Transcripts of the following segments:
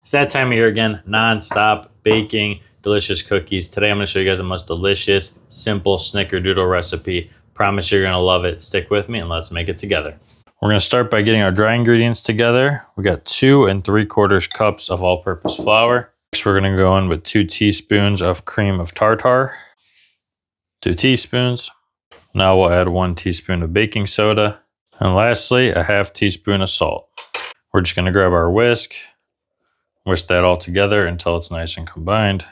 It's that time of year again, non-stop baking delicious cookies. Today I'm going to show you guys the most delicious, simple Snickerdoodle recipe. Promise you're going to love it. Stick with me and let's make it together. We're going to start by getting our dry ingredients together. We got 2 3/4 cups of all-purpose flour. Next we're going to go in with 2 teaspoons of cream of tartar. 2 teaspoons. Now we'll add 1 teaspoon of baking soda. And lastly, a half teaspoon of salt. We're just going to grab our whisk. Whisk that all together until it's nice and combined.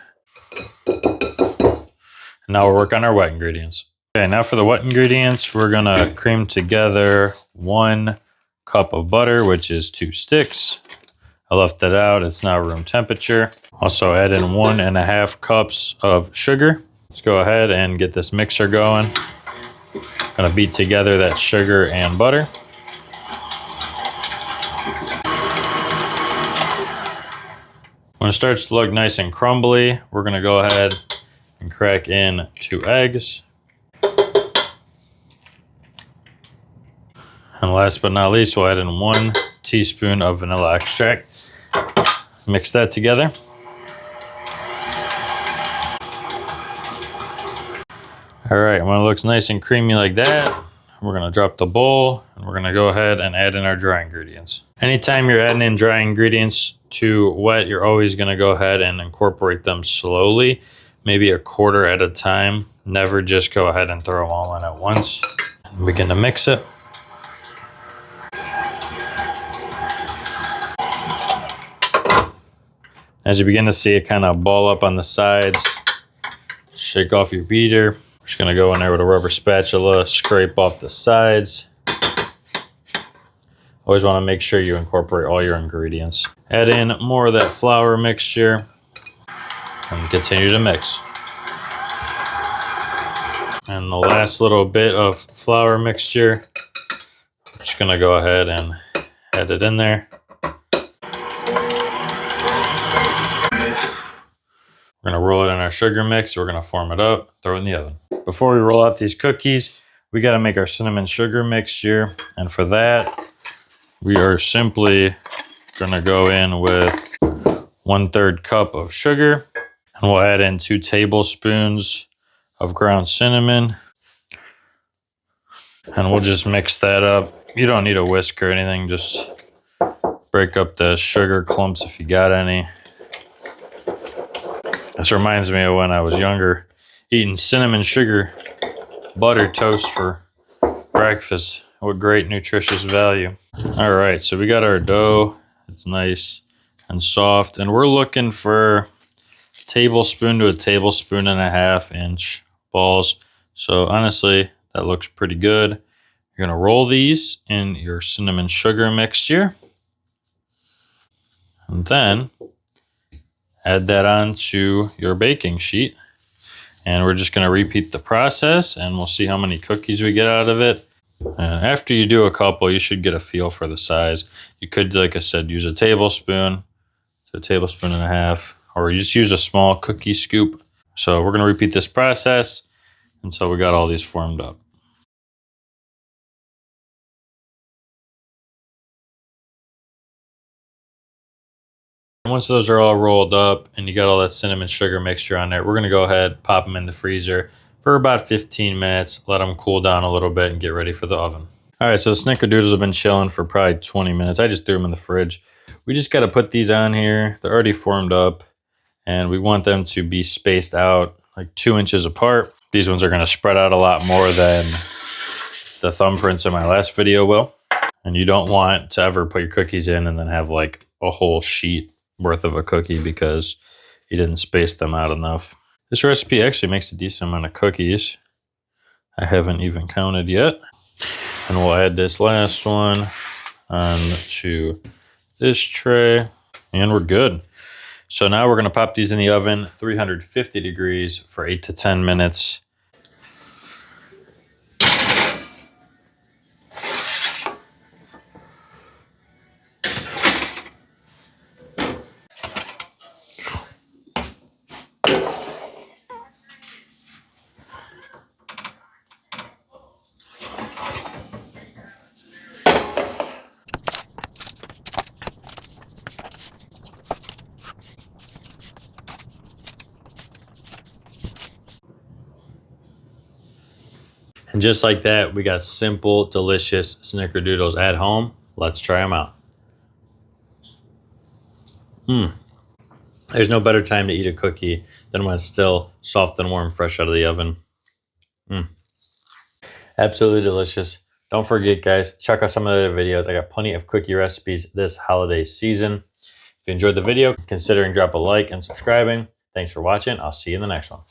Now we'll work on our wet ingredients. Okay, now for the wet ingredients, we're gonna cream together 1 cup of butter, which is 2 sticks. I left that out, it's now room temperature. Also add in 1 1/2 cups of sugar. Let's go ahead and get this mixer going. Gonna beat together that sugar and butter. When it starts to look nice and crumbly, we're gonna go ahead and crack in 2 eggs. And last but not least, we'll add in 1 teaspoon of vanilla extract. Mix that together. All right, when it looks nice and creamy like that, we're gonna drop the bowl and we're gonna go ahead and add in our dry ingredients. Anytime you're adding in dry ingredients to wet, you're always gonna go ahead and incorporate them slowly, maybe a quarter at a time. Never just go ahead and throw them all in at once. And begin to mix it. As you begin to see it kind of ball up on the sides, shake off your beater. We're just gonna go in there with a rubber spatula, scrape off the sides. Always wanna make sure you incorporate all your ingredients. Add in more of that flour mixture and continue to mix. And the last little bit of flour mixture, I'm just gonna go ahead and add it in there. We're gonna roll it in our sugar mix. We're gonna form it up, throw it in the oven. Before we roll out these cookies, we gotta make our cinnamon sugar mixture. And for that, we are simply gonna go in with 1/3 cup of sugar. And we'll add in 2 tablespoons of ground cinnamon. And we'll just mix that up. You don't need a whisk or anything, just break up the sugar clumps if you got any. This reminds me of when I was younger, eating cinnamon sugar butter toast for breakfast. What great nutritious value. All right, so we got our dough. It's nice and soft. And we're looking for tablespoon to a tablespoon and a half inch balls. So honestly, that looks pretty good. You're gonna roll these in your cinnamon sugar mixture. And then add that onto your baking sheet. And we're just gonna repeat the process and we'll see how many cookies we get out of it. After you do a couple, you should get a feel for the size. You could, like I said, use a tablespoon to a tablespoon and a half, or you just use a small cookie scoop. So we're gonna repeat this process until we got all these formed up. Once those are all rolled up and you got all that cinnamon sugar mixture on there, we're gonna go ahead, pop them in the freezer for about 15 minutes, let them cool down a little bit and get ready for the oven. All right, so the Snickerdoodles have been chilling for probably 20 minutes. I just threw them in the fridge. We just gotta put these on here. They're already formed up and we want them to be spaced out like 2 inches apart. These ones are gonna spread out a lot more than the thumbprints in my last video will. And you don't want to ever put your cookies in and then have like a whole sheet worth of a cookie because you didn't space them out enough. This recipe actually makes a decent amount of cookies. I haven't even counted yet. And we'll add this last one onto this tray and we're good. So now we're gonna pop these in the oven, 350 degrees for 8 to 10 minutes. And just like that, we got simple, delicious Snickerdoodles at home. Let's try them out. There's no better time to eat a cookie than when it's still soft and warm, fresh out of the oven. Absolutely delicious. Don't forget, guys, check out some of the other videos. I got plenty of cookie recipes this holiday season. If you enjoyed the video, considering drop a like and subscribing. Thanks for watching. I'll see you in the next one.